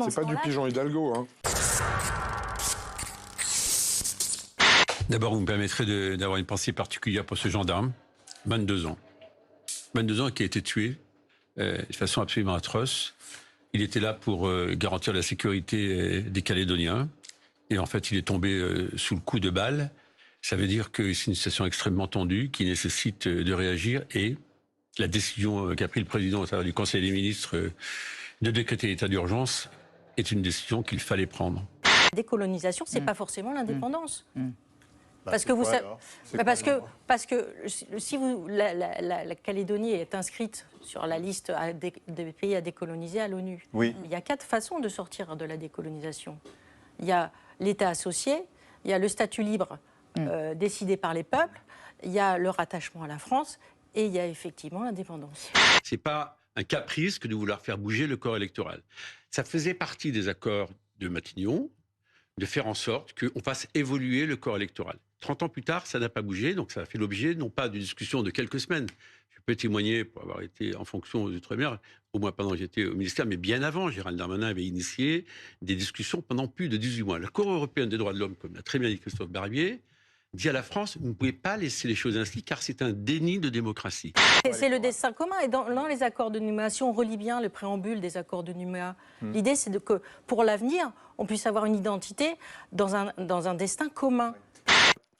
C'est pas du pigeon Hidalgo, hein. D'abord, vous me permettrez d'avoir une pensée particulière pour ce gendarme, 22 ans. 22 ans qui a été tué de façon absolument atroce. Il était là pour garantir la sécurité des Calédoniens. Et en fait, il est tombé sous le coup de balle. Ça veut dire que c'est une situation extrêmement tendue qui nécessite de réagir. Et la décision qu'a pris le président au travers du Conseil des ministres de décréter l'état d'urgence est une décision qu'il fallait prendre. La décolonisation, c'est pas forcément l'indépendance. Parce que si la Calédonie est inscrite sur la liste des pays à décoloniser à l'ONU, il y a 4 façons de sortir de la décolonisation. Il y a l'État associé, il y a le statut libre décidé par les peuples, il y a le rattachement à la France et il y a effectivement l'indépendance. C'est pas un caprice que de vouloir faire bouger le corps électoral. Ça faisait partie des accords de Matignon de faire en sorte qu'on fasse évoluer le corps électoral. 30 ans plus tard, ça n'a pas bougé, donc ça a fait l'objet non pas d'une discussion de quelques semaines. Je peux témoigner, pour avoir été en fonction aux Outre-mer, au moins pendant que j'étais au ministère, mais bien avant, Gérald Darmanin avait initié des discussions pendant plus de 18 mois. La Cour européenne des droits de l'homme, comme l'a très bien dit Christophe Barbier, dit à la France, vous ne pouvez pas laisser les choses ainsi, car c'est un déni de démocratie. C'est le destin commun. Et dans les accords de Nouméa, si on relit bien le préambule des accords de Nouméa, l'idée c'est que pour l'avenir, on puisse avoir une identité dans un destin commun.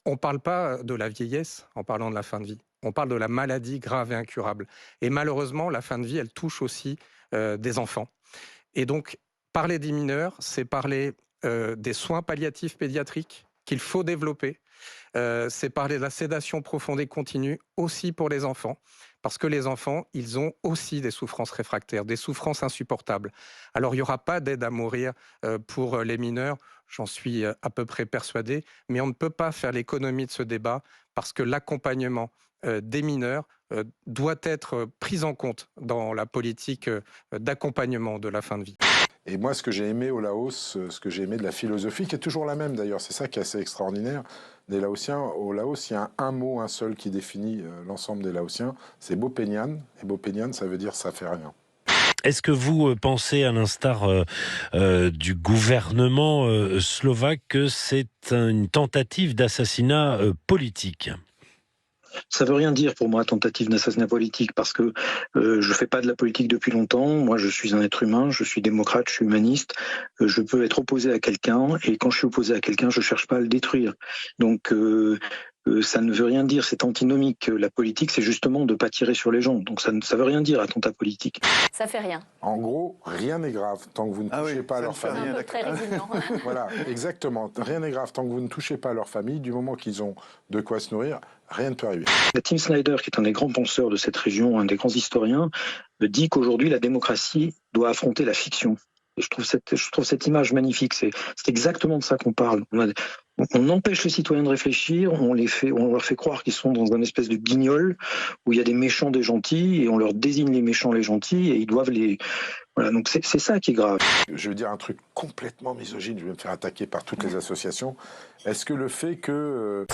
On ne parle pas de la vieillesse en parlant de la fin de vie. On parle de la maladie grave et incurable. Et malheureusement, la fin de vie, elle touche aussi des enfants. Et donc, parler des mineurs, c'est parler des soins palliatifs pédiatriques qu'il faut développer. C'est parler de la sédation profonde et continue aussi pour les enfants. Parce que les enfants, ils ont aussi des souffrances réfractaires, des souffrances insupportables. Alors, il n'y aura pas d'aide à mourir pour les mineurs, j'en suis à peu près persuadé, mais on ne peut pas faire l'économie de ce débat parce que l'accompagnement des mineurs doit être pris en compte dans la politique d'accompagnement de la fin de vie. Et moi, ce que j'ai aimé au Laos, ce que j'ai aimé de la philosophie, qui est toujours la même d'ailleurs, c'est ça qui est assez extraordinaire des Laotiens. Au Laos, il y a un mot, un seul, qui définit l'ensemble des Laotiens, c'est Bopenyan. Et Bopenyan, ça veut dire « ça fait rien ». Est-ce que vous pensez, à l'instar du gouvernement slovaque, que c'est une tentative d'assassinat politique ? Ça veut rien dire pour moi, tentative d'assassinat politique, parce que je fais pas de la politique depuis longtemps. Moi, je suis un être humain, je suis démocrate, je suis humaniste. Je peux être opposé à quelqu'un, et quand je suis opposé à quelqu'un, je cherche pas à le détruire. Donc, ça ne veut rien dire, c'est antinomique. La politique, c'est justement de pas tirer sur les gens. Donc, ça veut rien dire, attentat politique. Ça fait rien. En gros, rien n'est grave tant que vous ne touchez pas à leur famille. Un peu très résilient. Voilà, exactement. Rien n'est grave tant que vous ne touchez pas à leur famille. Du moment qu'ils ont de quoi se nourrir, rien ne peut arriver. Tim Snyder, qui est un des grands penseurs de cette région, un des grands historiens, dit qu'aujourd'hui, la démocratie doit affronter la fiction. Et je trouve cette image magnifique. C'est exactement de ça qu'on parle. On empêche les citoyens de réfléchir, on leur fait croire qu'ils sont dans une espèce de guignol où il y a des méchants, des gentils, et on leur désigne les méchants, les gentils, et ils doivent les... Voilà, donc c'est ça qui est grave. Je veux dire un truc complètement misogyne, je vais me faire attaquer par toutes les associations. Est-ce que le fait que...